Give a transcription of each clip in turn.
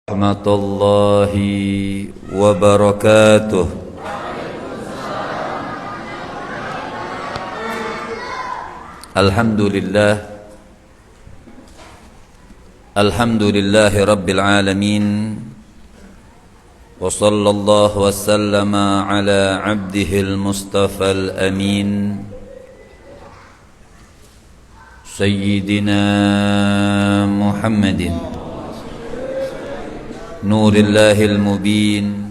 Warahmatullahi wabarakatuh. Alhamdulillahi rabbil alamin. Wa sallallahu wa sallama ala abdihil mustafal amin, Sayyidina Muhammadin Nurillahil mubin,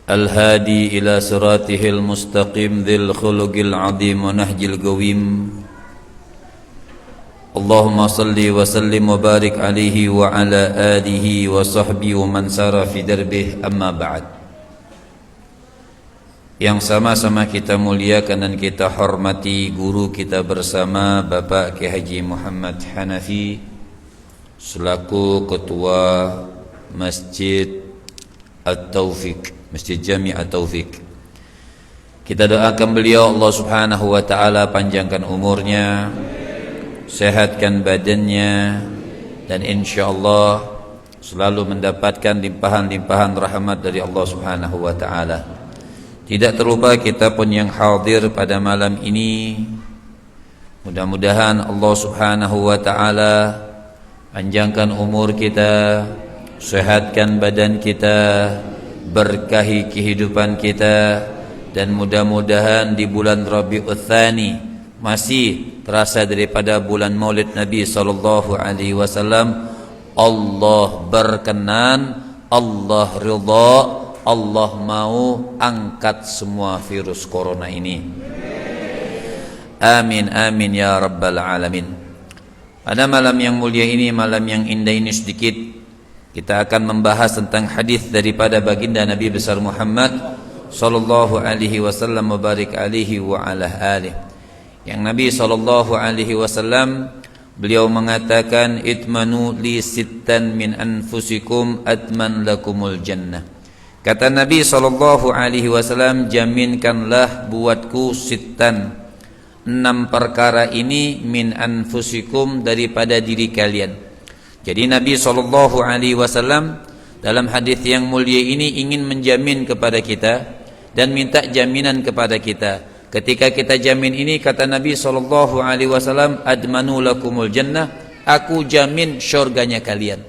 al-hadi ila siratihil mustaqim, dhil khuluqil azim wa nahjil qawim. Allahumma salli wa sallim wa barik alaihi wa ala alihi wa sahbihi wa man sara fi darbih, amma ba'd. Yang sama-sama kita muliakan dan kita hormati guru kita bersama Bapak Kiai Haji Muhammad Hanafi selaku Ketua Masjid At-Taufiq, Masjid Jami' At-Taufiq. Kita doakan beliau, Allah subhanahu wa ta'ala panjangkan umurnya, sehatkan badannya, dan insyaallah selalu mendapatkan limpahan-limpahan rahmat dari Allah subhanahu wa ta'ala. Tidak terlupa kita pun yang hadir pada malam ini, mudah-mudahan Allah subhanahu wa ta'ala panjangkan umur kita, sehatkan badan kita, berkahi kehidupan kita, dan mudah-mudahan di bulan Rabiul Tsani masih terasa daripada bulan Maulid Nabi sallallahu alaihi wasallam, Allah berkenan, Allah ridha, Allah mau angkat semua virus corona ini. Amin amin ya rabbal alamin. Pada malam yang mulia ini, malam yang indah ini, sedikit kita akan membahas tentang hadis daripada baginda Nabi besar Muhammad sallallahu alaihi wasallam wa barik alaihi wa ala alihi. Yang Nabi sallallahu alaihi wasallam beliau mengatakan, itmanu li sittan min anfusikum atman lakumul jannah. Kata Nabi sallallahu alaihi wasallam, jaminkanlah buatku sittan, 6 perkara ini, min anfusikum, daripada diri kalian. Jadi Nabi sallallahu alaihi wasallam dalam hadis yang mulia ini ingin menjamin kepada kita dan minta jaminan kepada kita. Ketika kita jamin ini, kata Nabi sallallahu alaihi wasallam, admanu lakumul jannah, aku jamin syurganya kalian.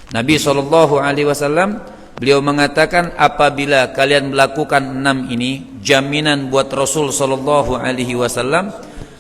Nabi sallallahu alaihi wasallam beliau mengatakan, apabila kalian melakukan 6 ini, jaminan buat Rasul sallallahu alaihi wasallam,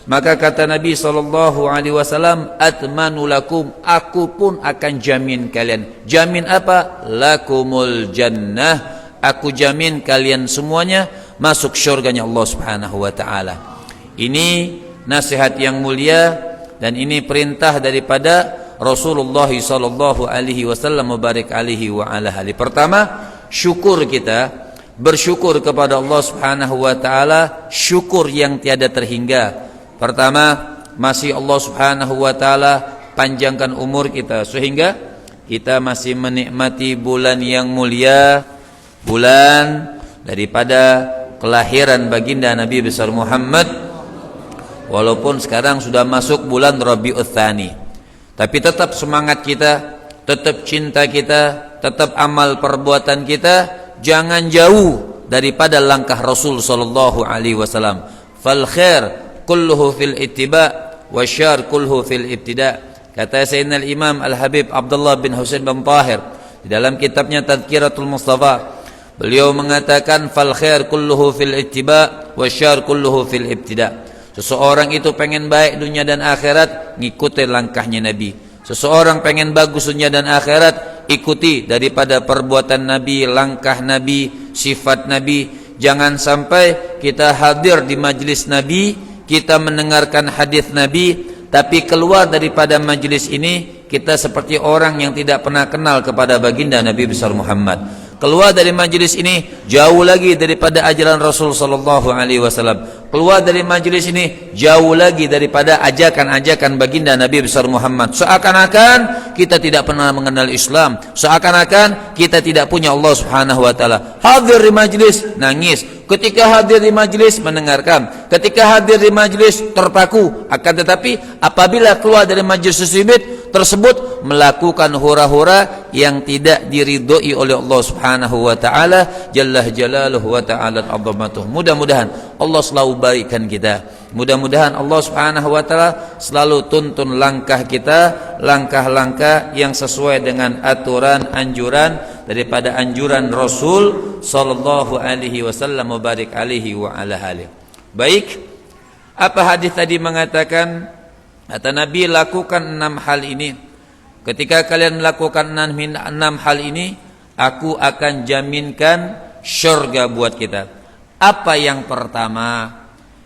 maka kata Nabi sallallahu alaihi wasallam, atmanu lakum, aku pun akan jamin kalian. Jamin apa? Lakumul jannah, aku jamin kalian semuanya masuk syurganya Allah subhanahu wa ta'ala. Ini nasihat yang mulia dan ini perintah daripada Rasulullah sallallahu alaihi wasallam mubarak alaihi wa ala alihi. Pertama, syukur kita, bersyukur kepada Allah subhanahu wa ta'ala, syukur yang tiada terhingga. Pertama, masih Allah subhanahu wa ta'ala panjangkan umur kita sehingga kita masih menikmati bulan yang mulia, bulan daripada kelahiran baginda Nabi besar Muhammad. Walaupun sekarang sudah masuk bulan Rabiul Tsani, tapi tetap semangat kita, tetap cinta kita, tetap amal perbuatan kita jangan jauh daripada langkah Rasul sallallahu alaihi wasallam. Fal khair kulluhu fil ittiba wa syarr kulluhu fil ibtida. Kata Sayyidina Imam Al-Habib Abdullah bin Husain bin Tahir di dalam kitabnya Tadhkiratul Mustafa, beliau mengatakan, fal khair kulluhu fil ittiba wa syarr kulluhu fil ibtida. Seseorang itu pengen baik dunia dan akhirat, ngikuti langkahnya Nabi. Seseorang pengen bagus dunia dan akhirat, ikuti daripada perbuatan Nabi, langkah Nabi, sifat Nabi. Jangan sampai kita hadir di majlis Nabi, kita mendengarkan hadis Nabi, tapi keluar daripada majlis ini kita seperti orang yang tidak pernah kenal kepada baginda Nabi besar Muhammad. Keluar dari majlis ini jauh lagi daripada ajaran Rasul sallallahu alaihi wasallam. Keluar dari majlis ini jauh lagi daripada ajakan-ajakan baginda Nabi besar Muhammad. Seakan-akan kita tidak pernah mengenal Islam, seakan-akan kita tidak punya Allah subhanahu wa ta'ala. Hadir di majlis nangis, ketika hadir di majlis mendengarkan, ketika hadir di majlis terpaku. Akan tetapi apabila keluar dari majlis tersebut tersebut melakukan hura-hura yang tidak diridhoi oleh Allah Subhanahu wa taala jalla jalaluhu wa ta'ala azamatuh. Mudah-mudahan Allah selalu barikan kita. Mudah-mudahan Allah Subhanahu wa taala selalu tuntun langkah kita, langkah-langkah yang sesuai dengan aturan anjuran daripada anjuran Rasul sallallahu alaihi wasallam mubarik alaihi wa ala alihi. Baik, apa hadis tadi mengatakan? Kata Nabi, lakukan 6 hal ini. Ketika kalian melakukan 6 hal ini, aku akan jaminkan syurga buat kita. Apa yang pertama?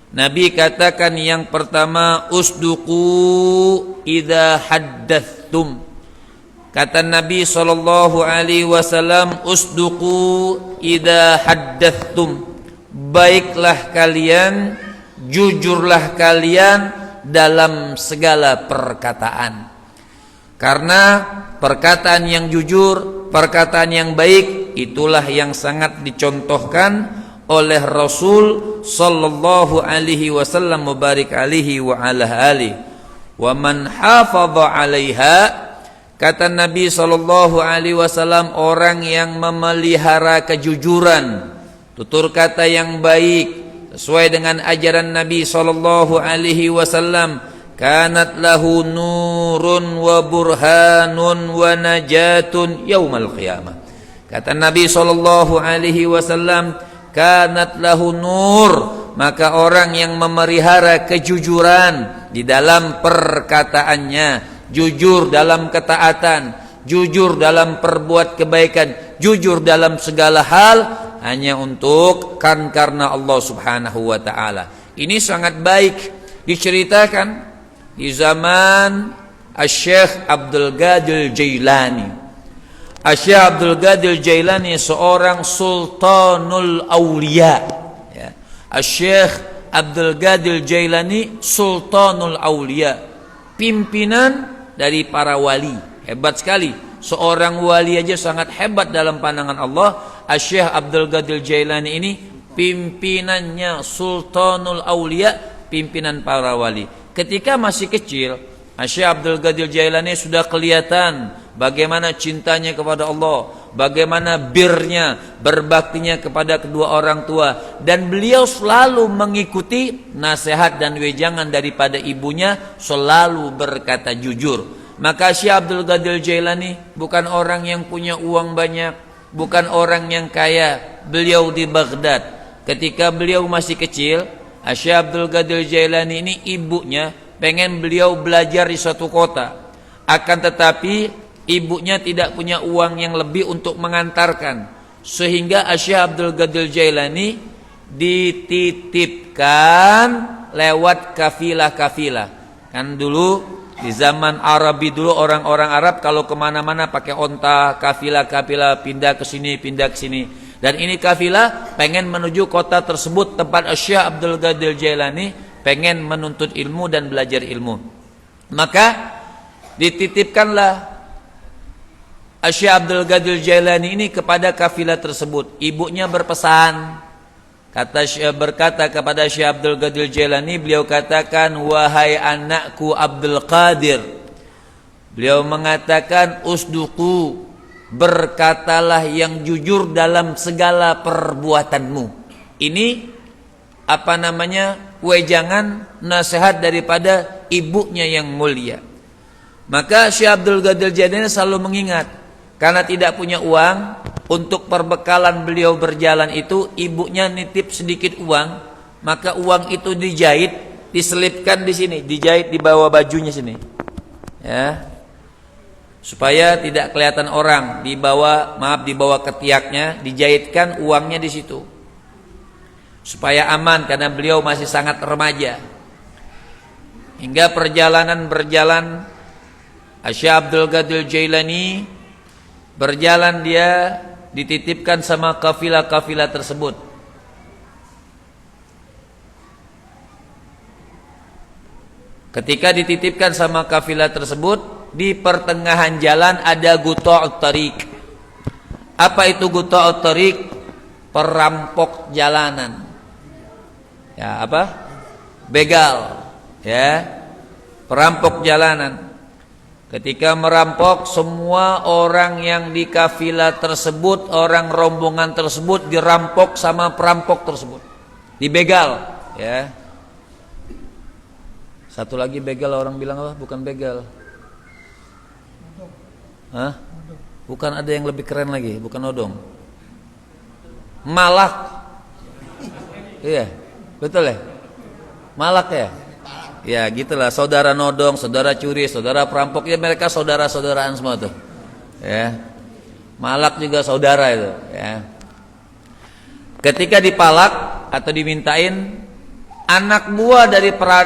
Nabi katakan yang pertama, usduqu idza haddatstum. Kata Nabi sallallahu alaihi wasallam, usduqu idza haddatstum. Baiklah kalian, jujurlah kalian dalam segala perkataan. Karena perkataan yang jujur, perkataan yang baik, itulah yang sangat dicontohkan oleh Rasul sallallahu alaihi wasallam mubarik alaihi wa ala alihi. Wa man hafadha 'alaiha, kata Nabi sallallahu alaihi wasallam, orang yang memelihara kejujuran, tutur kata yang baik sesuai dengan ajaran Nabi sallallahu alaihi wasallam, kanat lahu nurun wa burhanun wa najatun yaumal qiyamah. Kata Nabi sallallahu alaihi wasallam, kanat lahu nur, maka orang yang memelihara kejujuran di dalam perkataannya, jujur dalam ketaatan, jujur dalam perbuat kebaikan, jujur dalam segala hal, hanya untuk karena Allah Subhanahu wa taala. Ini sangat baik diceritakan di zaman Asy-Syaikh Abdul Qadir Jailani. Asy-Syaikh Abdul Qadir Jailani seorang sultanul aulia, ya. Asy-Syaikh Abdul Qadir Jailani sultanul aulia, pimpinan dari para wali. Hebat sekali. Seorang wali aja sangat hebat dalam pandangan Allah. Asy-Syaikh Abdul Qadir Jailani ini pimpinannya sultanul aulia, pimpinan para wali. Ketika masih kecil, Asy-Syaikh Abdul Qadir Jailani sudah kelihatan bagaimana cintanya kepada Allah, bagaimana birnya, berbaktinya kepada kedua orang tua, dan beliau selalu mengikuti nasihat dan wejangan daripada ibunya, selalu berkata jujur. Maka Syekh Abdul Qadir Jailani bukan orang yang punya uang banyak, bukan orang yang kaya. Beliau di Baghdad. Ketika beliau masih kecil, Syekh Abdul Qadir Jailani ini ibunya pengen beliau belajar di suatu kota. Akan tetapi ibunya tidak punya uang yang lebih untuk mengantarkan, sehingga Syekh Abdul Qadir Jailani dititipkan lewat kafilah-kafilah. Kan dulu di zaman Arabi dulu, orang-orang Arab kalau kemana-mana pakai onta, kafilah-kafilah pindah ke sini, pindah ke sini. Dan ini kafilah pengen menuju kota tersebut tempat Syekh Abdul Qadir Jailani pengen menuntut ilmu dan belajar ilmu. Maka dititipkanlah Syekh Abdul Qadir Jailani ini kepada kafilah tersebut. Ibunya berpesan, berkata kepada Syekh Abdul Qadir Jailani, beliau katakan, wahai anakku Abdul Qadir, beliau mengatakan, usduqu, berkatalah yang jujur dalam segala perbuatanmu. Ini apa namanya, wejangan nasihat daripada ibunya yang mulia. Maka Syekh Abdul Qadir Jailani selalu mengingat, karena tidak punya uang untuk perbekalan beliau berjalan itu, ibunya nitip sedikit uang, maka uang itu dijahit, diselipkan di sini, dijahit di bawah bajunya sini, ya, supaya tidak kelihatan orang. Di bawah, di bawah ketiaknya dijahitkan uangnya di situ, supaya aman karena beliau masih sangat remaja. Hingga perjalanan berjalan, Syekh Abdul Qadir Jailani berjalan, dia dititipkan sama kafilah-kafilah tersebut. Ketika dititipkan sama kafilah tersebut, di pertengahan jalan ada guta'ut tariq. Apa itu guta'ut tariq? Perampok jalanan. Ya, apa? Begal, ya. Perampok jalanan. Ketika merampok, semua orang yang di kafilah tersebut, orang rombongan tersebut dirampok sama perampok tersebut, dibegal, ya. Satu lagi begal, orang bilang apa? Bukan begal. Hah? Bukan, ada yang lebih keren lagi, bukan odong. Malak. Iya, betul ya? Malak ya? Ya gitulah, saudara nodong, saudara curi, saudara perampok, ya mereka saudara-saudaraan semua tuh. Ya. Malak juga saudara itu, ya. Ketika dipalak atau dimintain, anak buah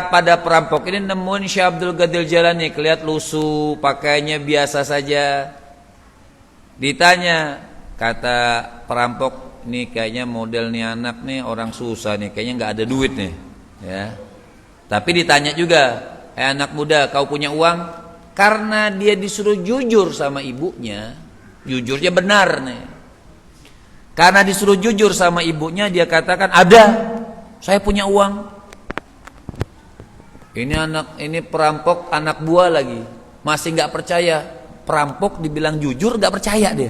pada perampok ini nemuin Syekh Abdul Qadir Jailani, kelihatan lusuh, pakaiannya biasa saja. Ditanya, kata perampok, nih kayaknya model nih anak nih orang susah nih, kayaknya nggak ada duit nih, ya. Tapi ditanya juga, anak muda, kau punya uang? Karena dia disuruh jujur sama ibunya, jujurnya benar nih. Karena disuruh jujur sama ibunya, dia katakan, ada, saya punya uang. Ini perampok anak buah lagi, masih nggak percaya. Perampok dibilang jujur, nggak percaya dia.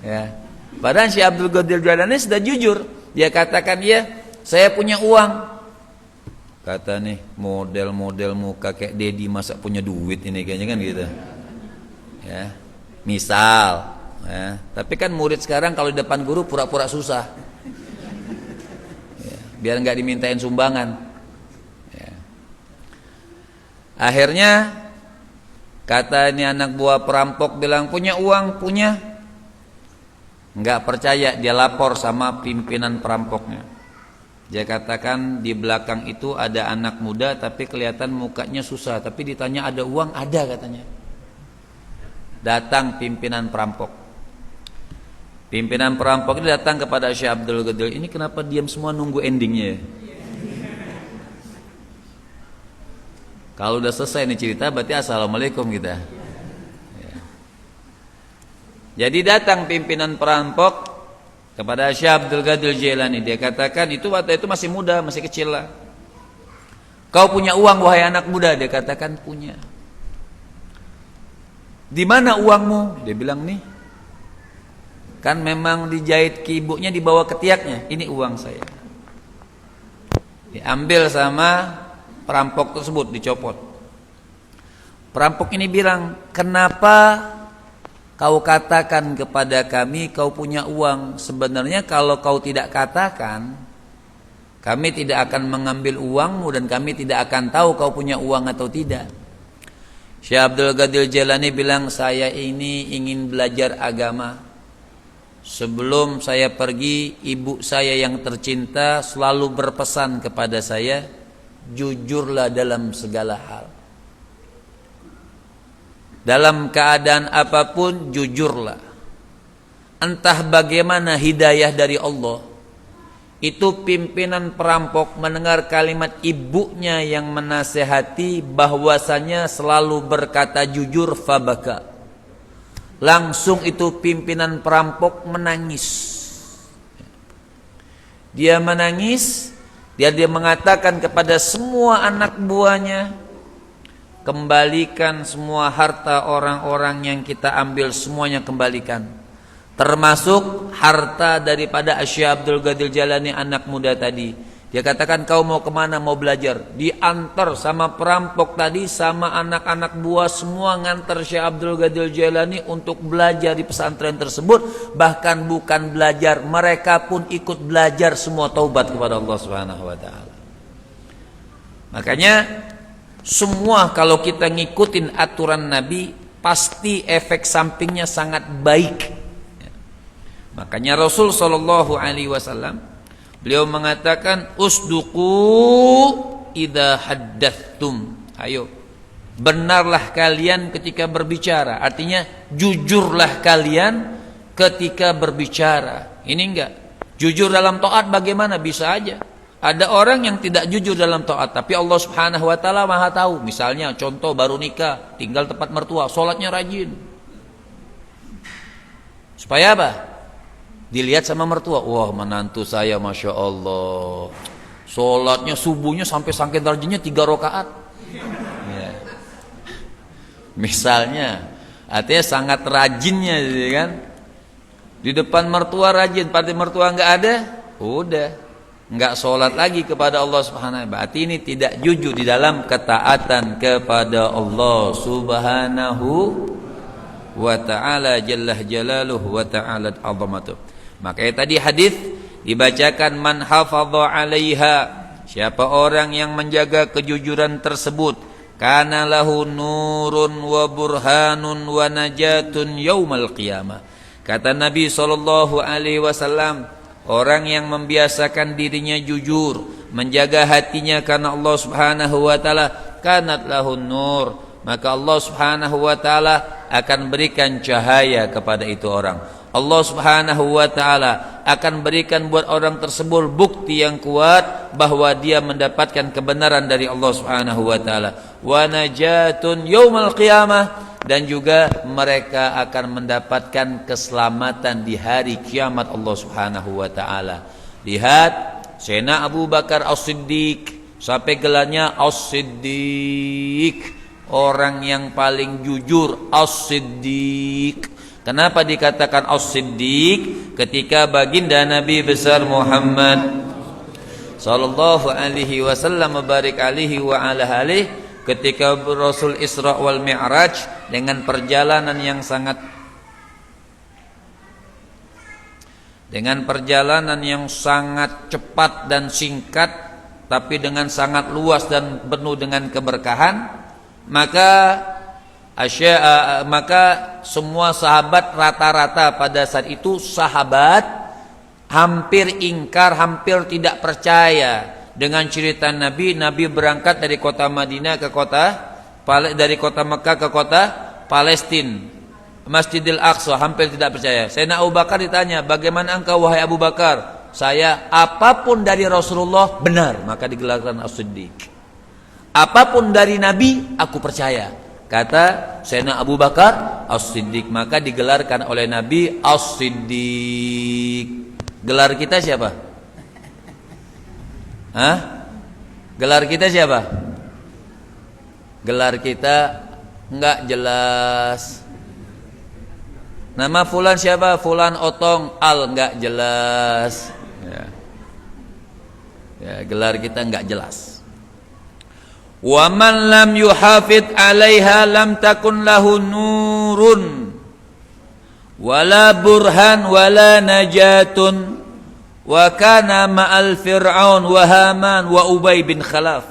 Ya. Padahal Syekh Abdul Qadir Jailani sudah jujur. Dia katakan, ya, saya punya uang. Kata nih, model-model muka kayak Dedi masa punya duit ini kayaknya kan gitu. Ya. Misal, ya. Tapi kan murid sekarang kalau di depan guru pura-pura susah. Ya. Biar nggak dimintain sumbangan. Ya. Akhirnya kata ini anak buah perampok bilang, punya uang, punya. Nggak percaya, dia lapor sama pimpinan perampoknya. Dia katakan di belakang itu ada anak muda tapi kelihatan mukanya susah, tapi ditanya ada uang, ada katanya. Datang pimpinan perampok. Pimpinan perampok itu datang kepada Syekh Abdul Qadir. Ini kenapa diam semua nunggu endingnya? Kalau udah selesai nih cerita berarti assalamualaikum kita. Ya. Jadi datang pimpinan perampok kepada Syekh Abdul Qadir Jailani. Dia katakan, itu waktu itu masih muda, masih kecil lah. Kau punya uang wahai anak muda? Dia katakan punya. Di mana uangmu? Dia bilang nih, kan memang dijahit ke ibunya, dibawa ke tiaknya. Ini uang saya. Diambil sama perampok tersebut, dicopot. Perampok ini bilang, kenapa kau katakan kepada kami kau punya uang? Sebenarnya kalau kau tidak katakan, kami tidak akan mengambil uangmu dan kami tidak akan tahu kau punya uang atau tidak. Syekh Abdul Qadir Jailani bilang, saya ini ingin belajar agama. Sebelum saya pergi, ibu saya yang tercinta selalu berpesan kepada saya, jujurlah dalam segala hal. Dalam keadaan apapun jujurlah. Entah bagaimana hidayah dari Allah. Itu pimpinan perampok mendengar kalimat ibunya yang menasehati bahwasanya selalu berkata jujur, fabaka. Langsung itu pimpinan perampok menangis. Dia menangis, dia mengatakan kepada semua anak buahnya, kembalikan semua harta orang-orang yang kita ambil, semuanya kembalikan. Termasuk harta daripada Syekh Abdul Qadir Jailani anak muda tadi. Dia katakan, kau mau kemana? Mau belajar. Diantar sama perampok tadi, sama anak-anak buah semua ngantar Syekh Abdul Qadir Jailani untuk belajar di pesantren tersebut. Bahkan bukan belajar, mereka pun ikut belajar semua taubat kepada Allah Subhanahu wa taala. Makanya semua kalau kita ngikutin aturan Nabi, pasti efek sampingnya sangat baik. Makanya Rasul sallallahu alaihi wasallam beliau mengatakan, usduqu idza haddatstum. Ayo, benarlah kalian ketika berbicara. Artinya jujurlah kalian ketika berbicara. Ini enggak. Jujur dalam taat bagaimana? Bisa aja. Ada orang yang tidak jujur dalam taat, tapi Allah Subhanahu wa taala Maha tahu. Misalnya contoh baru nikah, tinggal tempat mertua, sholatnya rajin. Supaya apa? Dilihat sama mertua, wah menantu saya Masya Allah, sholatnya subuhnya sampai rajinnya 3 rakaat. Ya. Misalnya, artinya sangat rajinnya gitu kan. Di depan mertua rajin, pada mertua nggak ada, udah nggak sholat lagi kepada Allah Subhanahu wa taala. Berarti ini tidak jujur di dalam ketaatan kepada Allah Subhanahu wa taala jalla jalaluhu wa ta'ala azamatuh. Makanya tadi hadis dibacakan man hafadha 'alaiha, siapa orang yang menjaga kejujuran tersebut, kana lahu nurun wa burhanun wa najatun yaumal qiyamah. Kata Nabi SAW, orang yang membiasakan dirinya jujur, menjaga hatinya karena Allah Subhanahu wa taala, kanat lahun nur, maka Allah Subhanahu wa taala akan berikan cahaya kepada itu orang. Allah Subhanahu wa taala akan berikan buat orang tersebut bukti yang kuat bahwa dia mendapatkan kebenaran dari Allah Subhanahu wa taala. Wa najatun yaumal qiyamah, dan juga mereka akan mendapatkan keselamatan di hari kiamat Allah Subhanahu wa taala. Lihat Sayyidina Abu Bakar As-Siddiq, sampai gelarnya As-Siddiq, orang yang paling jujur, As-Siddiq. Kenapa dikatakan As-Siddiq? Ketika baginda Nabi besar Muhammad sallallahu alaihi wasallam barik alaihi wa ala alihi, ketika Rasul Isra wal Mi'raj dengan perjalanan yang sangat cepat dan singkat, tapi dengan sangat luas dan penuh dengan keberkahan, maka semua sahabat rata-rata pada saat itu sahabat hampir ingkar, hampir tidak percaya dengan cerita Nabi. Nabi berangkat dari kota Madinah ke dari kota Mekah ke kota Palestina, Masjidil Aqsa, hampir tidak percaya. Sayyidina Abu Bakar ditanya, bagaimana engkau wahai Abu Bakar? Saya apapun dari Rasulullah benar, maka digelarkan As-Siddiq. Apapun dari Nabi aku percaya. Kata Sayyidina Abu Bakar As-Siddiq, maka digelarkan oleh Nabi As-Siddiq. Gelar kita siapa? Hah? Gelar kita siapa? Gelar kita enggak jelas. Nama fulan siapa? Fulan Otong Al, enggak jelas. Ya, gelar kita enggak jelas. Wa man lam yuhafid 'alaiha lam takun lahu nurun wala burhan wala najatun wa kana ma'al fir'aun wa haman wa ubay bin khalaf.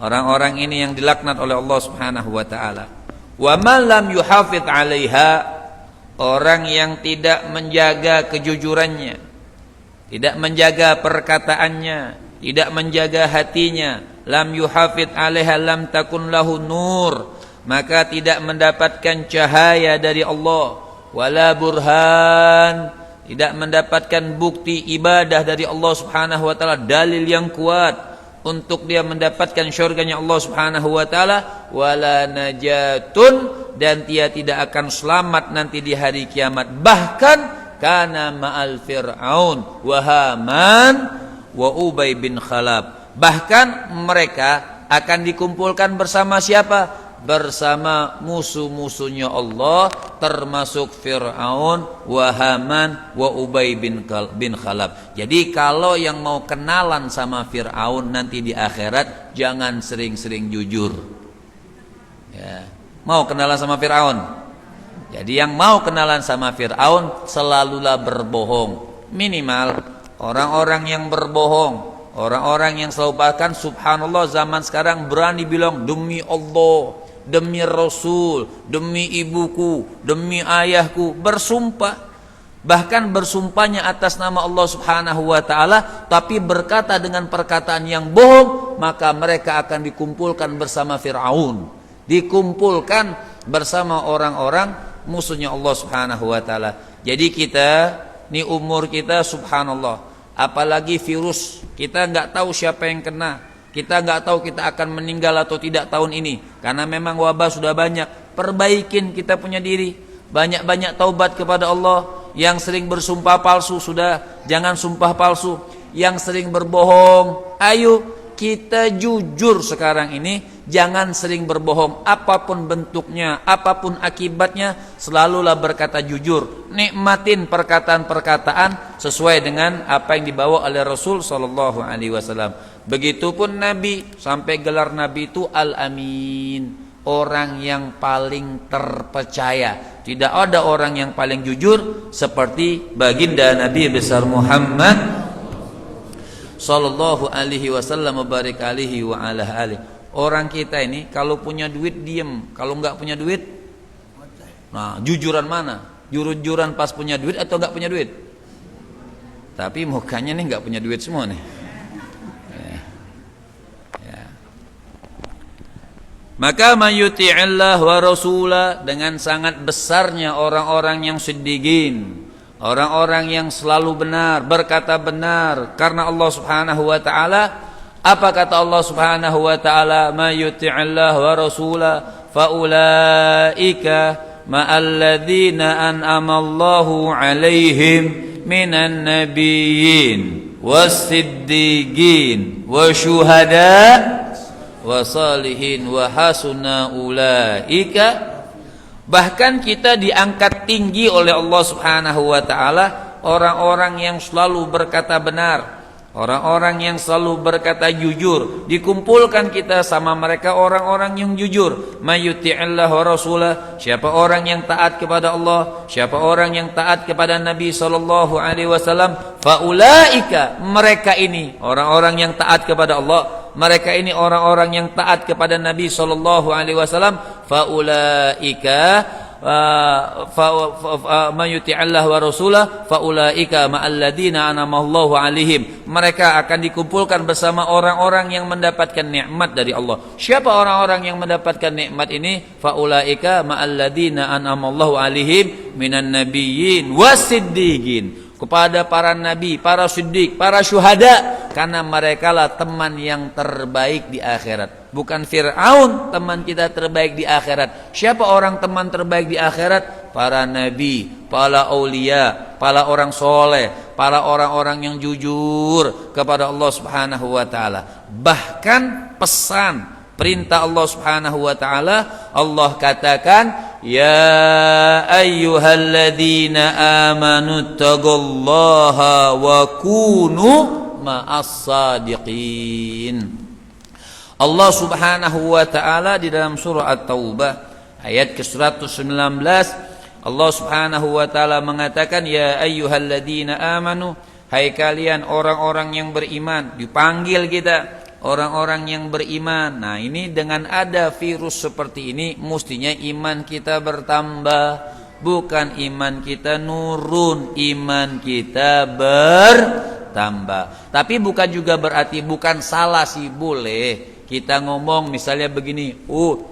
Orang-orang ini yang dilaknat oleh Allah Subhanahu wa taala. Wa man lam yuhafid 'alaiha, orang yang tidak menjaga kejujurannya, tidak menjaga perkataannya, tidak menjaga hatinya, lam yuhafid 'alaiha lam takun lahu nur, maka tidak mendapatkan cahaya dari Allah, wala burhan, tidak mendapatkan bukti ibadah dari Allah Subhanahu wa taala, dalil yang kuat untuk dia mendapatkan syurganya Allah Subhanahu wa taala, wala najatun, dan dia tidak akan selamat nanti di hari kiamat. Bahkan kana ma'al fir'aun wa haman wa ubay bin khalaf, bahkan mereka akan dikumpulkan bersama siapa? Bersama musuh-musuhnya Allah, termasuk Fir'aun, wa Haman, wa Ubay bin Khalaf. Jadi kalau yang mau kenalan sama Fir'aun nanti di akhirat, jangan sering-sering jujur. Ya. Mau kenalan sama Fir'aun? Jadi yang mau kenalan sama Fir'aun selalulah berbohong. Minimal orang-orang yang berbohong, orang-orang yang selalu bahkan subhanallah zaman sekarang berani bilang demi Allah, demi Rasul, demi ibuku, demi ayahku, bersumpah. Bahkan bersumpahnya atas nama Allah Subhanahu wa taala, tapi berkata dengan perkataan yang bohong, maka mereka akan dikumpulkan bersama Fir'aun, dikumpulkan bersama orang-orang musuhnya Allah Subhanahu wa taala. Jadi kita, ini umur kita subhanallah, apalagi virus, kita nggak tahu siapa yang kena, kita nggak tahu kita akan meninggal atau tidak tahun ini, karena memang wabah sudah banyak. Perbaikin kita punya diri, banyak-banyak taubat kepada Allah. Yang sering bersumpah palsu sudah jangan sumpah palsu, yang sering berbohong ayo kita jujur sekarang ini, Jangan sering berbohong, apapun bentuknya, apapun akibatnya, selalulah berkata jujur. Nikmatin perkataan-perkataan sesuai dengan apa yang dibawa oleh Rasul sallallahu alaihi wasallam. Begitupun Nabi, sampai gelar Nabi itu Al-Amin, orang yang paling terpercaya. Tidak ada orang yang paling jujur seperti baginda Nabi besar Muhammad sallallahu alaihi wasallam barik alaihi wa ala alihi. Orang kita ini kalau punya duit diem, kalau nggak punya duit, nah jujuran mana? Jujuran pas punya duit atau nggak punya duit? Tapi mukanya nih nggak punya duit semua nih. Ya. Maka mayuti'illah wa rasulah, dengan sangat besarnya orang-orang yang siddiqin, orang-orang yang selalu benar, berkata benar karena Allah Subhanahu wa taala. Apa kata Allah Subhanahu wa taala? Ma yuti'illah wa rasulah fa ulaika ma'alladzina an'ama Allahu 'alaihim minan nabiyyin was-siddiqin wasyuhada wasalihin wa hasuna ulaika. Bahkan kita diangkat tinggi oleh Allah Subhanahu wa taala orang-orang yang selalu berkata benar, orang-orang yang selalu berkata jujur. Dikumpulkan kita sama mereka orang-orang yang jujur. Mayyuti'illah wa rasulah, siapa orang yang taat kepada Allah, siapa orang yang taat kepada Nabi sallallahu alaihi wasallam, faulaika, mereka ini orang-orang yang taat kepada Allah, mereka ini orang-orang yang taat kepada Nabi sallallahu alaihi wasallam, faulaika mayuti'illah wa rasulah faulaika ma'alladzina an'amallahu 'alaihim. Mereka akan dikumpulkan bersama orang-orang yang mendapatkan nikmat dari Allah. Siapa orang-orang yang mendapatkan nikmat ini? Faulaika ma'alladzina an'amallahu 'alaihim minan nabiyyin wasiddiqin, kepada para nabi, para siddiq, para syuhada, karena merekalah teman yang terbaik di akhirat. Bukan Fir'aun teman kita terbaik di akhirat. Siapa orang teman terbaik di akhirat? Para nabi, para aulia, para orang soleh, para orang-orang yang jujur kepada Allah Subhanahu wa taala. Bahkan pesan perintah Allah Subhanahu wa taala, Allah katakan, ya ayyuhalladzina amanu taqullaha wa kunu ma'as sadiqin. Allah Subhanahu wa taala di dalam surah At-Taubah ayat ke-119, Allah Subhanahu wa taala mengatakan, ya ayyuhalladzina amanu, hai kalian orang-orang yang beriman. Dipanggil kita orang-orang yang beriman. Nah, ini dengan ada virus seperti ini, mestinya iman kita bertambah, bukan iman kita nurun, iman kita bertambah. Tapi bukan juga berarti, bukan salah sih, boleh kita ngomong misalnya begini,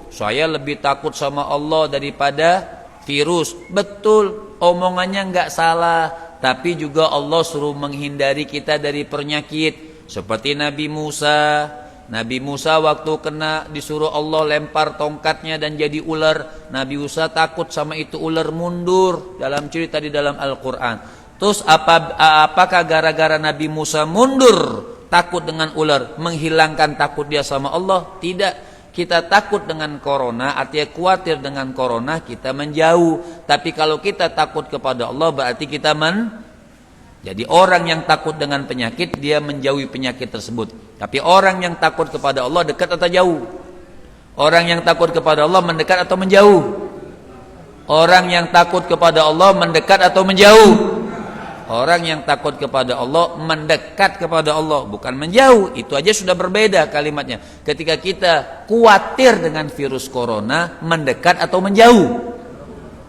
saya lebih takut sama Allah daripada virus. Betul, omongannya nggak salah, tapi juga Allah suruh menghindari kita dari penyakit. Seperti Nabi Musa waktu kena disuruh Allah lempar tongkatnya dan jadi ular, Nabi Musa takut sama itu ular, mundur, dalam cerita di dalam Al-Quran. Terus apakah gara-gara Nabi Musa mundur takut dengan ular menghilangkan takut dia sama Allah? Tidak. Kita takut dengan corona, artinya khawatir dengan corona, kita menjauh. Tapi kalau kita takut kepada Allah, berarti kita jadi orang yang takut dengan penyakit, dia menjauhi penyakit tersebut. Tapi orang yang takut kepada Allah dekat atau jauh? Orang yang takut kepada Allah mendekat atau menjauh? Orang yang takut kepada Allah mendekat atau menjauh? Orang yang takut kepada Allah mendekat kepada Allah, bukan menjauh. Itu aja sudah berbeda kalimatnya. Ketika kita khawatir dengan virus corona, mendekat atau menjauh?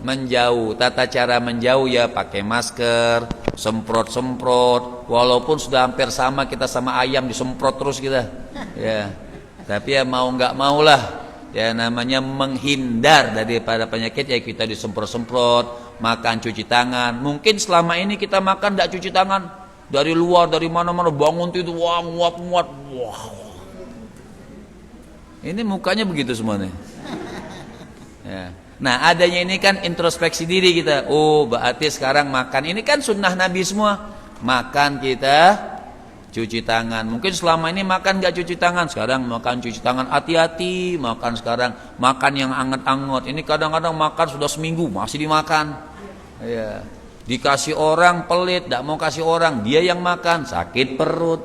Menjauh. Tata cara menjauh ya pakai masker, semprot-semprot. Walaupun sudah hampir sama kita sama ayam, disemprot terus kita. Ya. Tapi ya mau nggak maulah. Ya namanya menghindar daripada penyakit, ya kita disemprot-semprot, makan cuci tangan. Mungkin selama ini kita makan tidak cuci tangan, dari luar, dari mana-mana, bangun itu wah muat-muat, wah. Ini mukanya begitu semuanya. Ya. Nah adanya ini kan introspeksi diri kita. Oh berarti sekarang makan ini kan sunnah Nabi semua. Makan kita cuci tangan. Mungkin selama ini makan gak cuci tangan, sekarang makan cuci tangan. Hati-hati makan sekarang, makan yang anget-anget. Ini kadang-kadang makan sudah seminggu masih dimakan. Ya. Dikasih orang pelit, gak mau kasih orang, dia yang makan, sakit perut.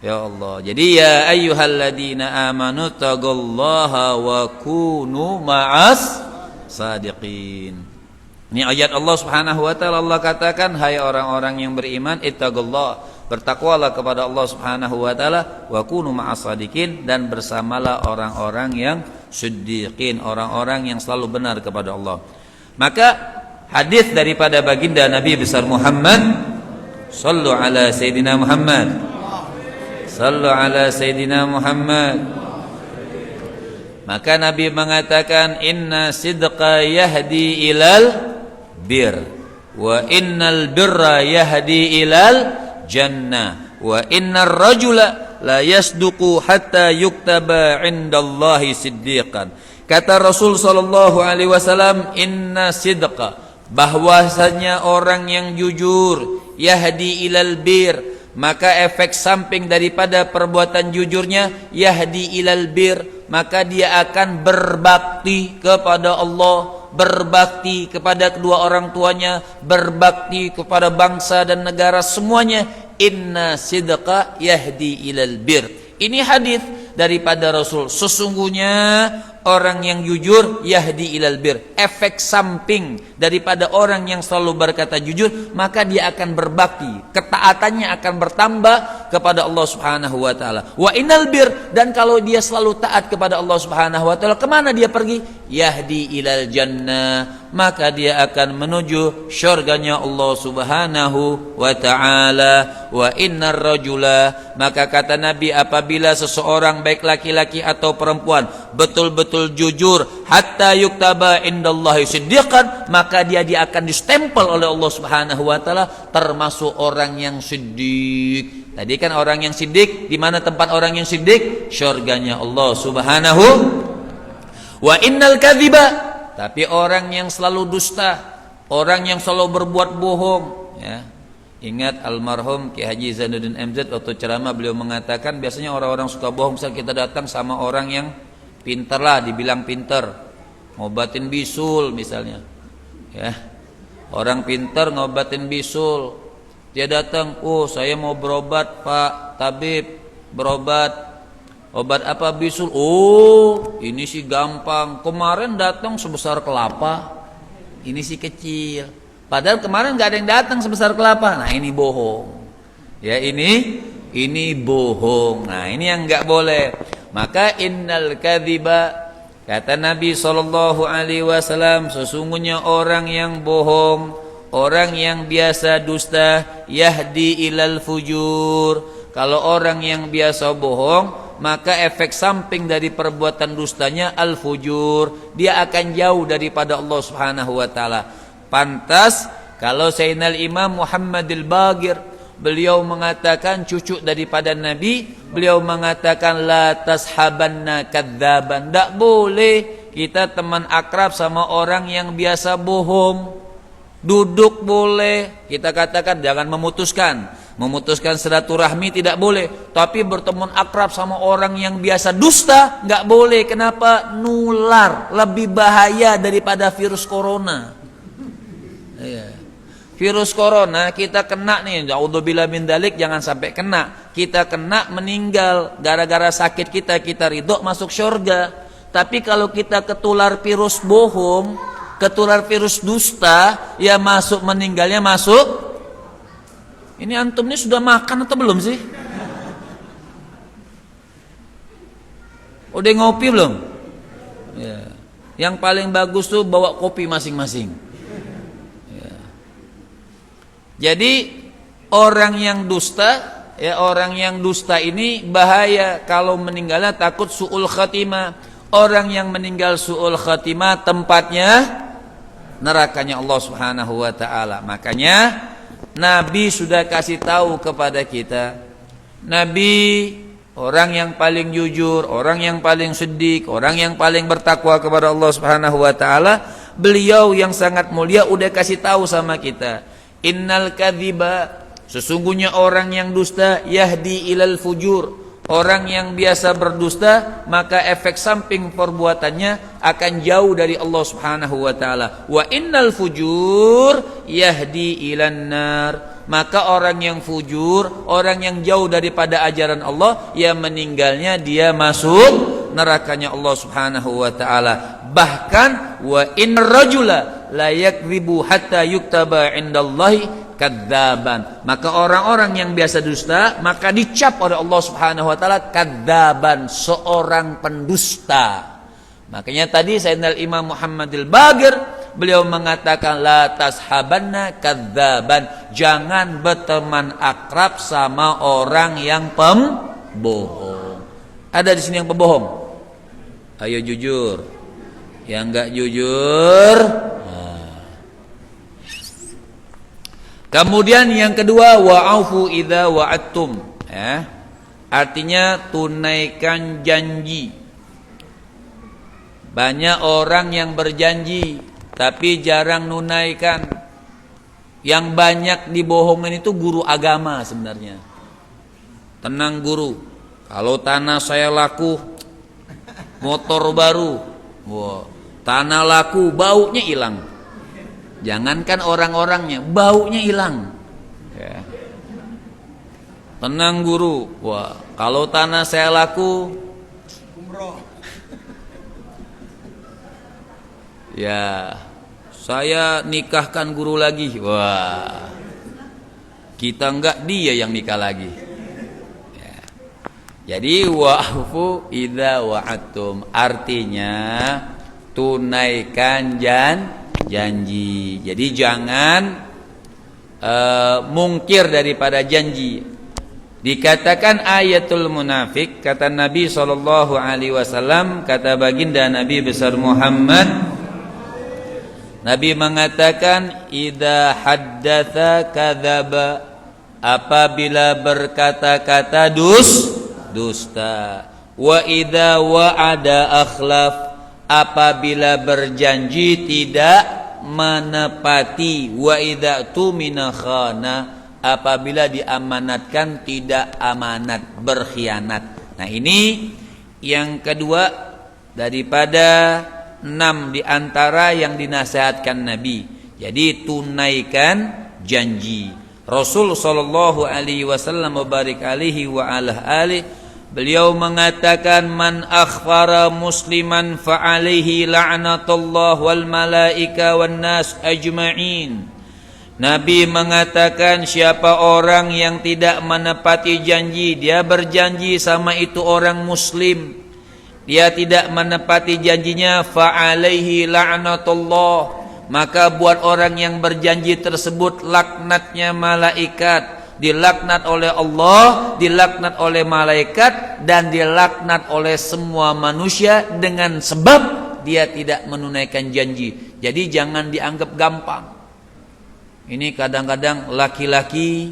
Ya Allah. Jadi ya ayyuhalladzina amanu taqullaha wa kunu ma'as sadiqin. Ini ayat Allah Subhanahu wa taala. Allah katakan, hai orang-orang yang beriman, ittaqullah, bertakwalah kepada Allah Subhanahu wa taala, wa kunu ma'as sadiqin, dan bersamalah orang-orang yang siddiqin, orang-orang yang selalu benar kepada Allah. Maka hadis daripada baginda Nabi besar Muhammad, sallu ala sayyidina Muhammad, sallu ala sayyidina Muhammad. Maka Nabi mengatakan, inna sidqa yahdi ilal bir, wa innal birra yahdi ilal jannah, wa innar rajula la yasduqu hatta yuktaba indallahi siddiqan. Kata Rasul sallallahu alaihi wasallam, inna sidqa, bahwasanya orang yang jujur, yahdi ilal bir, maka efek samping daripada perbuatan jujurnya, yahdi ilal bir, maka dia akan berbakti kepada Allah, berbakti kepada kedua orang tuanya, berbakti kepada bangsa dan negara semuanya. Inna sidqa yahdi ilal bir. Ini hadis daripada Rasul. Sesungguhnya orang yang jujur yahdi ilal bir, efek samping daripada orang yang selalu berkata jujur, maka dia akan berbakti, ketaatannya akan bertambah kepada Allah Subhanahu wa taala. Wa innal bir, dan kalau dia selalu taat kepada Allah Subhanahu wa taala, kemana dia pergi? Yahdi ilal jannah, maka dia akan menuju syurganya Allah Subhanahu wa taala. Wa innar rajula, maka kata Nabi, apabila seseorang baik laki-laki atau perempuan betul-betul jujur, hatta yuktaba indallahi siddiqan, maka dia akan distempel oleh Allah Subhanahu wa taala termasuk orang yang siddiq. Tadi kan orang yang siddiq, di mana tempat orang yang siddiq? Syurganya Allah Subhanahu. Wa innal kadhiba, tapi orang yang selalu dusta, orang yang selalu berbuat bohong, ya. Ingat almarhum Ki Haji Zainuddin MZ waktu ceramah, beliau mengatakan biasanya orang-orang suka bohong. Misal kita datang sama orang yang pinter lah, dibilang pinter, ngobatin bisul misalnya, ya, orang pinter ngobatin bisul, dia datang, oh saya mau berobat Pak Tabib, berobat, obat apa bisul? Oh ini sih gampang, kemarin datang sebesar kelapa, ini sih kecil. Padahal kemarin nggak ada yang datang sebesar kelapa. Nah ini bohong, ya, ini bohong. Nah ini yang nggak boleh. Maka innal kadhiba, kata Nabi sallallahu alaihi wasallam, sesungguhnya orang yang bohong, orang yang biasa dusta, yahdi ilal fujur. Kalau orang yang biasa bohong, maka efek samping dari perbuatan dustanya al fujur, dia akan jauh daripada Allah Subhanahu wa taala. Pantas kalau Sayyidina Imam Muhammadil Baqir, beliau mengatakan, cucu daripada Nabi, beliau mengatakan la tashabanna kadzaban, tidak boleh kita teman akrab sama orang yang biasa bohong. Duduk boleh, kita katakan jangan memutuskan silaturahmi tidak boleh, tapi berteman akrab sama orang yang biasa dusta nggak boleh. Kenapa? Nular, lebih bahaya daripada virus corona. Ya. Virus corona kita kena nih, naudzubillah min dzalik, jangan sampai kena. Kita kena meninggal gara-gara sakit kita ridho masuk surga. Tapi kalau kita ketular virus bohong, ketular virus dusta, ya masuk, meninggalnya masuk. Ini antum ini sudah makan atau belum sih? Udah ngopi belum? Ya. Yang paling bagus tuh bawa kopi masing-masing. Jadi orang yang dusta, ya, orang yang dusta ini bahaya. Kalau meninggalnya takut su'ul khatimah. Orang yang meninggal su'ul khatimah tempatnya nerakanya Allah Subhanahu wa taala. Makanya Nabi sudah kasih tahu kepada kita. Nabi orang yang paling jujur, orang yang paling siddiq, orang yang paling bertakwa kepada Allah Subhanahu wa taala. Beliau yang sangat mulia udah kasih tahu sama kita. Innal kadhiba, Sesungguhnya orang yang dusta yahdi ilal fujur. Orang yang biasa berdusta, maka efek samping perbuatannya akan jauh dari Allah Subhanahu wa taala. Wa innal fujur yahdi ilan nar. Maka orang yang fujur, orang yang jauh daripada ajaran Allah, yang meninggalnya dia masuk nerakanya Allah Subhanahu wa taala. Bahkan wa innar rajula la yakdzibu hatta yuktaba indallahi kadzaban. Maka orang-orang yang biasa dusta, maka dicap oleh Allah Subhanahu wa taala kadzaban, seorang pendusta. Makanya tadi Sayyidina Imam Muhammadil Baqir beliau mengatakan la tashabanna kadzaban, jangan berteman akrab sama orang yang pembohong. Ada di sini yang pembohong? Ayo jujur. Yang enggak jujur. Kemudian yang kedua, wa'afu idza wa'adtum, ya. Artinya tunaikan janji. Banyak orang yang berjanji tapi jarang nunaikan. Yang banyak dibohongin itu guru agama sebenarnya. Tenang guru, kalau tanah saya laku, motor baru, wah, tanah laku, baunya hilang. Jangankan orang-orangnya, baunya hilang. Ya. Tenang guru, wah, kalau tanah saya laku, umroh. Ya, saya nikahkan guru lagi. Wah, kita enggak, dia yang nikah lagi. Ya. Jadi wa'fu idza wa'adtum, artinya tunaikan janji. Jadi jangan mungkir daripada janji. Dikatakan ayatul munafik, kata Nabi SAW, kata baginda Nabi besar Muhammad, Nabi mengatakan idza haddatsa kadzaba, apabila berkata-kata dusta, wa idza wa'ada akhlaf, apabila berjanji tidak menepati, wa idza tumina khana, apabila diamanatkan tidak amanat, berkhianat. Nah, ini yang kedua daripada 6 di antara yang dinasihatkan Nabi. Jadi tunaikan janji. Rasul sallallahu alaihi wasallam barik alaihi wa ala alihi, beliau mengatakan man akhfara musliman fa alaihi la'natullah wal malaika wan nas ajma'in. Nabi mengatakan siapa orang yang tidak menepati janji, dia berjanji sama itu orang muslim, dia tidak menepati janjinya, fa alaihi la'natullah, maka buat orang yang berjanji tersebut laknatnya malaikat, dilaknat oleh Allah, dilaknat oleh malaikat, dan dilaknat oleh semua manusia dengan sebab dia tidak menunaikan janji. Jadi jangan dianggap gampang. Ini kadang-kadang laki-laki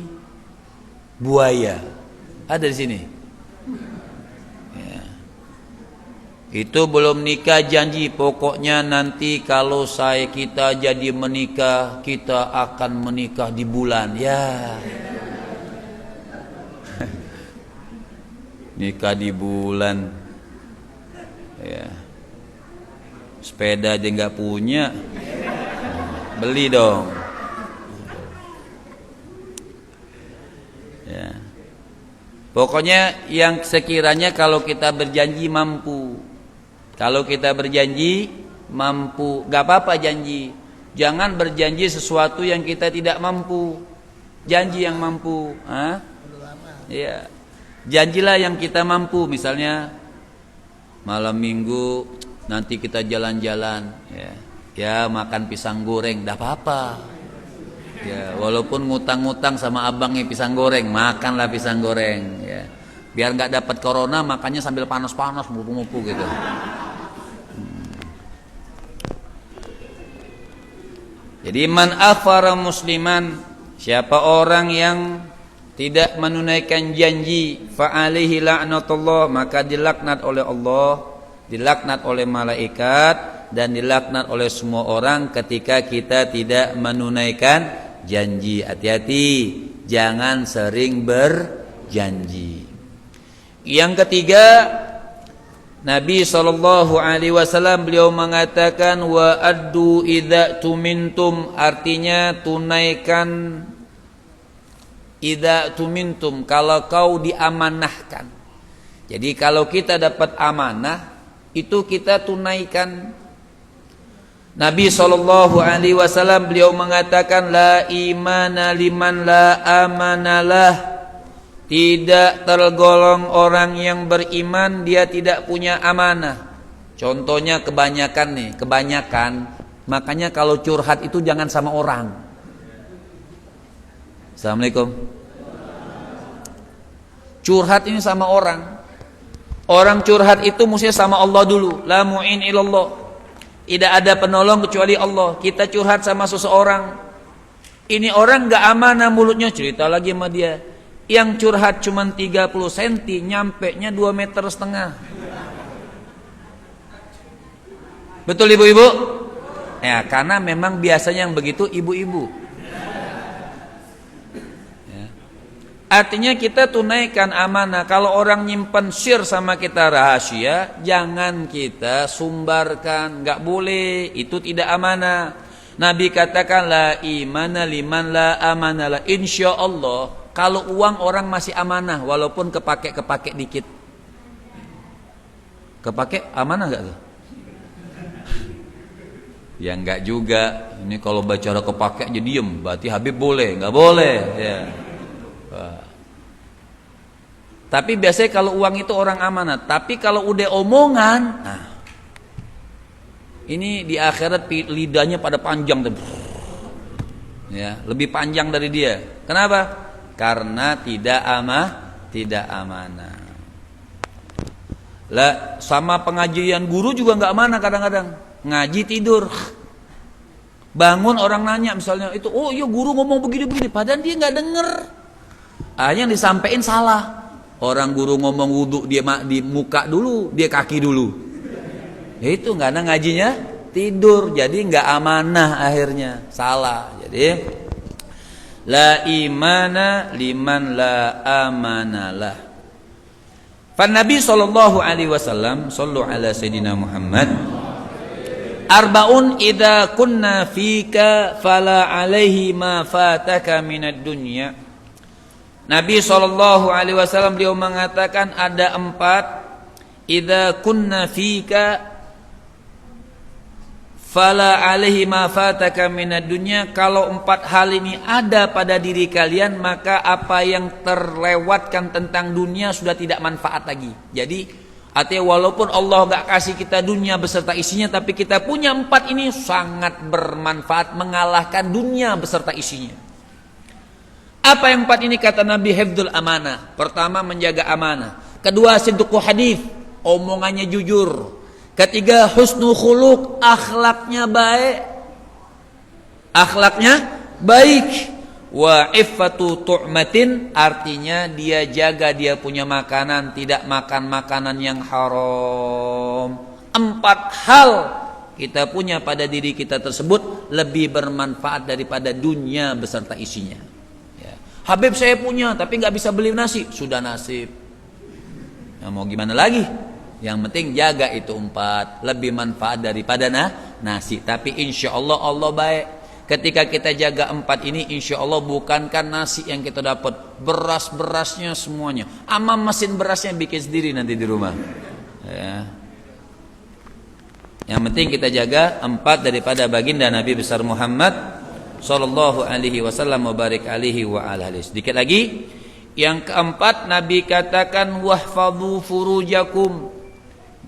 buaya ada di sini. Itu belum nikah janji, pokoknya nanti kalau kita jadi menikah, kita akan menikah di bulan. Ya, nikah di bulan. Ya, sepeda aja nggak punya, beli dong. Ya, pokoknya yang sekiranya kalau kita berjanji mampu. Kalau kita berjanji mampu, gak apa-apa janji. Jangan berjanji sesuatu yang kita tidak mampu. Janji yang mampu. Ya. Janjilah yang kita mampu. Misalnya malam minggu nanti kita jalan-jalan. Ya makan pisang goreng, gak apa-apa. Ya, walaupun ngutang-ngutang sama abangnya pisang goreng, makanlah pisang goreng. Ya. Biar gak dapat corona, makannya sambil panas-panas, mupu-mupu gitu. Jadi man akhfara musliman, siapa orang yang tidak menunaikan janji, fa alaihi la'natullah, maka dilaknat oleh Allah, dilaknat oleh malaikat, dan dilaknat oleh semua orang ketika kita tidak menunaikan janji. Hati-hati, jangan sering berjanji. Yang ketiga, Nabi SAW beliau mengatakan wa addu idza tumintum, artinya tunaikan idza tumintum, kalau kau diamanahkan. Jadi kalau kita dapat amanah itu kita tunaikan. Nabi SAW beliau mengatakan la imana liman la amanalah, tidak tergolong orang yang beriman dia tidak punya amanah. Contohnya kebanyakan. Makanya kalau curhat itu jangan sama orang. Assalamualaikum. Curhat ini sama orang. Orang curhat itu mestinya sama Allah dulu. La mu'in ilallah. Tidak ada penolong kecuali Allah. Kita curhat sama seseorang. Ini orang gak amanah mulutnya, cerita lagi sama dia. Yang curhat cuma 30 cm, nyampe-nya 2,5 meter. Betul ibu-ibu? Ya, karena memang biasanya yang begitu ibu-ibu. Ya. Artinya kita tunaikan amanah. Kalau orang nyimpen share sama kita rahasia, jangan kita sumbarkan. Gak boleh, itu tidak amanah. Nabi katakan la imana liman la amanah. Insya Allah kalau uang orang masih amanah, walaupun kepake dikit. Kepake amanah gak tuh? Ya enggak juga. Ini kalau bicara kepake aja diem, berarti Habib boleh, enggak boleh. Ya. Tapi biasanya kalau uang itu orang amanah. Tapi kalau udah omongan, nah, ini di akhirat lidahnya pada panjang tuh. Ya, lebih panjang dari dia. Kenapa? Karena tidak amanah. Lah, sama pengajian guru juga nggak amanah kadang-kadang. Ngaji tidur. Bangun orang nanya misalnya itu, oh iya guru ngomong begini-begini, padahal dia nggak denger. Yang disampaikan salah. Orang guru ngomong wudu dia di muka dulu, dia kaki dulu. Ya itu nggak ada ngajinya tidur, jadi nggak amanah akhirnya, salah. Jadi la imana liman la amanalah. Fan Nabi sallallahu alaihi wasallam, sallu ala sayidina Muhammad. Arbaun idza kunna fika fala alaihi ma fataka minad dunya. Nabi sallallahu alaihi wasallam beliau mengatakan ada 4 idza kunna fika fala alaihi ma fataka minad dunya. Kalau 4 hal ini ada pada diri kalian, maka apa yang terlewatkan tentang dunia sudah tidak manfaat lagi. Jadi artinya walaupun Allah gak kasih kita dunia beserta isinya, tapi kita punya 4 ini sangat bermanfaat, mengalahkan dunia beserta isinya. Apa yang 4 ini kata Nabi? Hifdzul amanah. Pertama, menjaga amanah. Kedua, sidqu hadis, omongannya jujur. Ketiga, husnul khuluq, akhlaknya baik. Wa iffatu tu'matin, artinya dia jaga dia punya makanan, tidak makan makanan yang haram. 4 hal kita punya pada diri kita tersebut lebih bermanfaat daripada dunia beserta isinya. Ya. Habib saya punya tapi nggak bisa beli nasi, sudah nasib. Nah, mau gimana lagi? Yang penting jaga itu 4, lebih manfaat daripada nasi. Tapi insya Allah Allah baik. Ketika kita jaga 4 ini, insya Allah bukankan nasi yang kita dapat, beras-berasnya semuanya. Ama mesin berasnya bikin sendiri nanti di rumah. Ya. Yang penting kita jaga 4 daripada baginda Nabi besar Muhammad sallallahu alaihi wasallam wa barik alaihi wa alihi. Sedikit lagi. Yang keempat, Nabi katakan wahfadhu furujakum.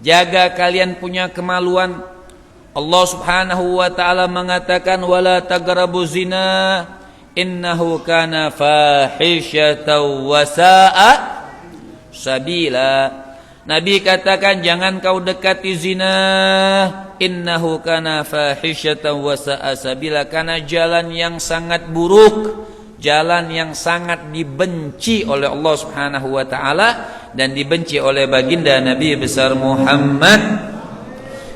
Jaga kalian punya kemaluan. Allah Subhanahu wa taala mengatakan wala taqrabu zina innahu kana fahisyatan wa sa'a sabila. Nabi katakan jangan kau dekati zina, innahu kana fahisyatan wa sa'a sabila, karena jalan yang sangat buruk, jalan yang sangat dibenci oleh Allah Subhanahu wa taala dan dibenci oleh baginda Nabi besar Muhammad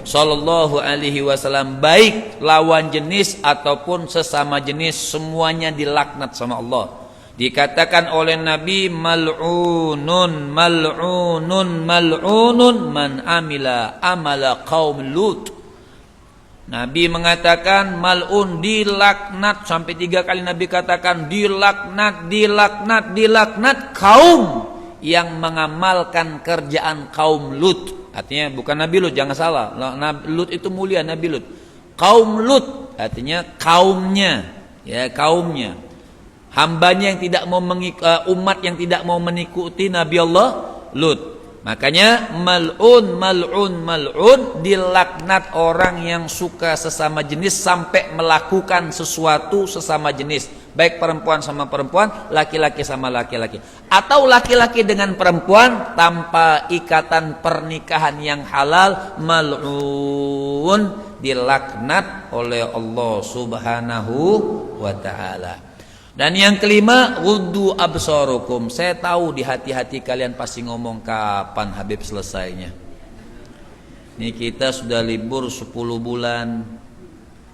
sallallahu alaihi wasallam, baik lawan jenis ataupun sesama jenis, semuanya dilaknat sama Allah. Dikatakan oleh Nabi, mal'unun mal'unun mal'unun man amila amala qaum Lut. Nabi mengatakan mal'un, dilaknat, sampai 3 kali Nabi katakan dilaknat, dilaknat, dilaknat kaum yang mengamalkan kerjaan kaum Lut. Artinya bukan Nabi Lut, jangan salah. Lut itu mulia, Nabi Lut. Kaum Lut artinya kaumnya, ya kaumnya. Hambanya yang tidak mau umat yang tidak mau mengikuti Nabi Allah Lut. Makanya mal'un mal'un mal'un, dilaknat orang yang suka sesama jenis sampai melakukan sesuatu sesama jenis, baik perempuan sama perempuan, laki-laki sama laki-laki, atau laki-laki dengan perempuan tanpa ikatan pernikahan yang halal. Mal'un, dilaknat oleh Allah Subhanahu wa ta'ala. Dan yang kelima, ghuddu absarukum. Saya tahu di hati-hati kalian pasti ngomong kapan Habib selesainya. Ini kita sudah libur 10 bulan,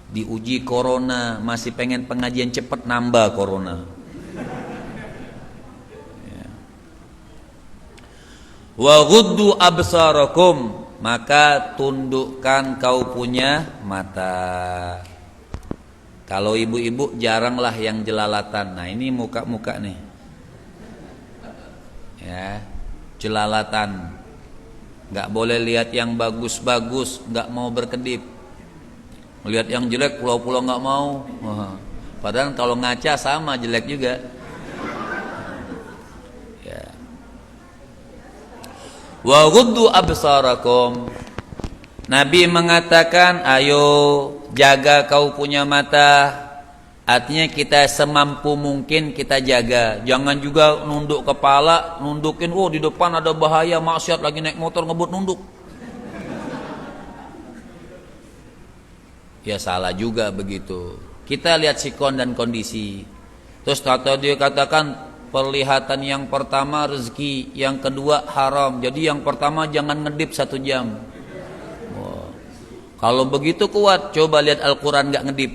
diuji corona, masih pengen pengajian cepat, nambah corona. Ya. Wa ghuddu absarakum, maka tundukkan kau punya mata. Kalau ibu-ibu jaranglah yang jelalatan. Nah ini muka-muka nih, ya, jelalatan. Nggak boleh lihat yang bagus-bagus, nggak mau berkedip. Lihat yang jelek pulau-pulau nggak mau. Padahal kalau ngaca sama jelek juga. Ya. Wa ghuddu absarakum. Nabi mengatakan, ayo jaga kau punya mata. Artinya kita semampu mungkin kita jaga. Jangan juga nunduk kepala, nundukin, oh di depan ada bahaya, maksiat, lagi naik motor ngebut nunduk. Ya salah juga begitu. Kita lihat sikon dan kondisi. Terus kata dia katakan, perlihatan yang pertama rezeki, yang kedua haram. Jadi yang pertama jangan ngedip 1 jam. Kalau begitu kuat, coba lihat Al-Quran gak ngedip.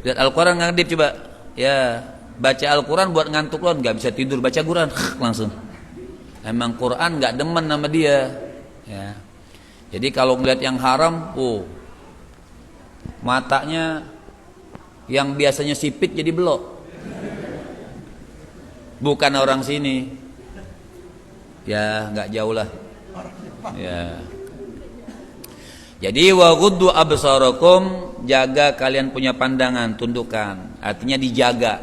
Lihat Al-Quran gak ngedip coba. Ya, baca Al-Quran buat ngantuk loh, gak bisa tidur, baca Quran langsung. Emang Quran gak demen sama dia. Ya. Jadi kalau ngeliat yang haram, matanya yang biasanya sipit jadi belok. Bukan orang sini. Ya, gak jauh lah. Ya. Jadi wa ghuddu absarakum, jaga kalian punya pandangan, tundukkan. Artinya dijaga.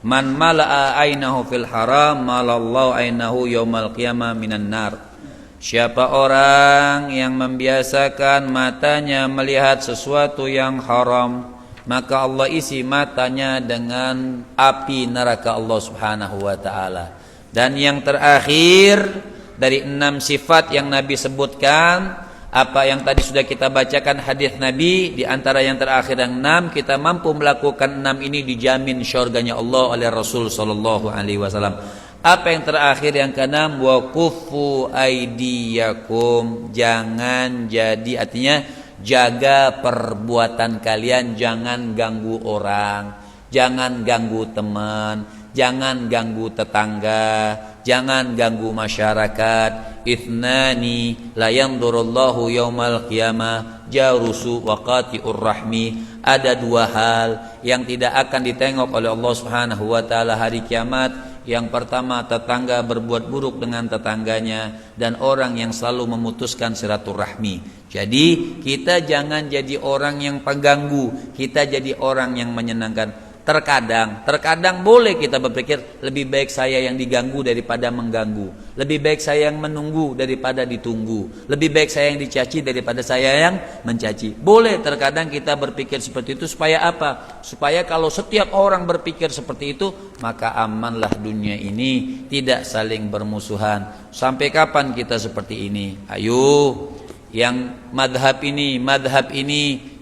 Man mala'a ainahu fil haram malallahu ainahu yaumal qiyamah minan nar. Siapa orang yang membiasakan matanya melihat sesuatu yang haram, maka Allah isi matanya dengan api neraka Allah Subhanahu wa taala. Dan yang terakhir dari 6 sifat yang Nabi sebutkan, apa yang tadi sudah kita bacakan hadis Nabi, di antara yang terakhir yang 6, kita mampu melakukan 6 ini dijamin syurganya Allah oleh Rasul sallallahu alaihi wasallam. Apa yang terakhir yang ke-6, wa kuffu aidiyakum, jangan jadi, artinya jaga perbuatan kalian, jangan ganggu orang, jangan ganggu teman, jangan ganggu tetangga, jangan ganggu masyarakat. Ithnani la yanzurullahu yaumal qiyamah jarusu wa qati'ur rahmi. Ada 2 hal yang tidak akan ditengok oleh Allah Subhanahu wa taala hari kiamat. Yang pertama, tetangga berbuat buruk dengan tetangganya, dan orang yang selalu memutuskan silaturahmi. Jadi kita jangan jadi orang yang pengganggu, kita jadi orang yang menyenangkan. Terkadang boleh kita berpikir, lebih baik saya yang diganggu daripada mengganggu, lebih baik saya yang menunggu daripada ditunggu, lebih baik saya yang dicaci daripada saya yang mencaci. Boleh terkadang kita berpikir seperti itu. Supaya apa? Supaya kalau setiap orang berpikir seperti itu, maka amanlah dunia ini, tidak saling bermusuhan. Sampai kapan kita seperti ini? Ayo, yang madhab ini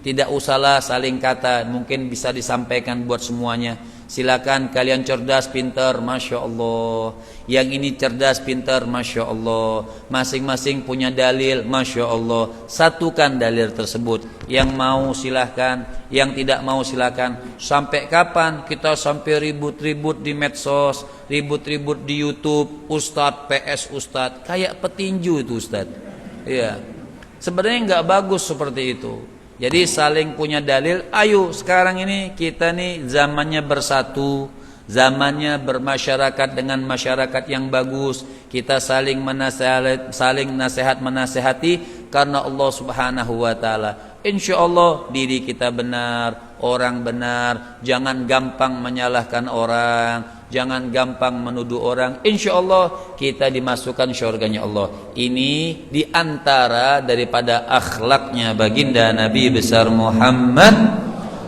tidak usahlah saling kata, mungkin bisa disampaikan buat semuanya. Silakan kalian cerdas, pintar, Masya Allah. Yang ini cerdas, pintar, Masya Allah. Masing-masing punya dalil, Masya Allah. Satukan dalil tersebut. Yang mau silahkan, yang tidak mau silahkan. Sampai kapan kita sampai ribut-ribut di medsos, ribut-ribut di YouTube, Ustadz PS Ustadz, kayak petinju itu Ustadz. Iya, sebenarnya nggak bagus seperti itu. Jadi saling punya dalil. Ayo sekarang ini kita nih zamannya bersatu, zamannya bermasyarakat dengan masyarakat yang bagus. Kita saling nasihat menasehati karena Allah Subhanahu wa taala. Insya Allah diri kita benar, orang benar. Jangan gampang menyalahkan orang, jangan gampang menuduh orang. Insya Allah kita dimasukkan syurganya Allah. Ini diantara daripada akhlaknya baginda Nabi besar Muhammad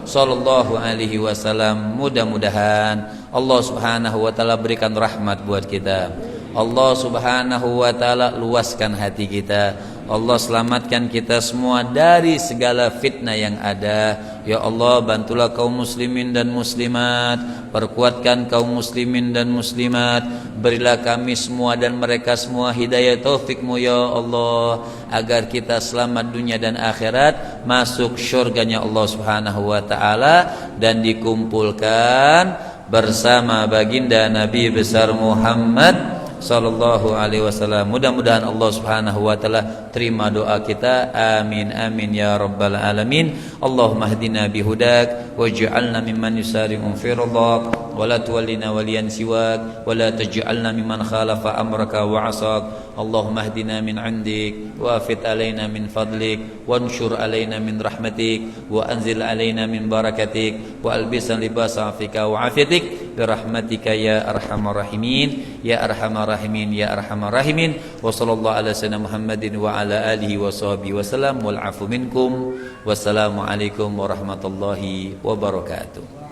sallallahu alaihi wasallam. Mudah-mudahan Allah Subhanahu wa taala berikan rahmat buat kita. Allah Subhanahu wa taala luaskan hati kita. Allah selamatkan kita semua dari segala fitnah yang ada. Ya Allah, bantulah kaum muslimin dan muslimat, perkuatkan kaum muslimin dan muslimat. Berilah kami semua dan mereka semua hidayah taufikmu ya Allah, agar kita selamat dunia dan akhirat, masuk syurganya Allah Subhanahu wa taala, dan dikumpulkan bersama baginda Nabi besar Muhammad sallallahu alaihi wasallam. Mudah-mudahan Allah Subhanahu wa taala terima doa kita. Amin amin ya rabbal alamin. Allahumma hdina bihudak waj'alna mimman yusari'u fi ridak wa la tuwallina waliyan siwak wa la taj'alna mimman khalafa amraka wa 'asak. Allahumma hdina min 'indik wa afid alaina min fadlik wa anshur alaina min rahmatik wa anzil alaina min barakatik wa albisna libasa 'afika wa 'afiyatik bi rahmatika ya arhamar rahimin ya arhamar rahimin ya arhamar rahimin. Wa sallallahu ala sayyidina Muhammadin wa ala alihi wa sahbihi wasallam wal afu minkum. Wassalamu alaikum warahmatullahi wabarakatuh.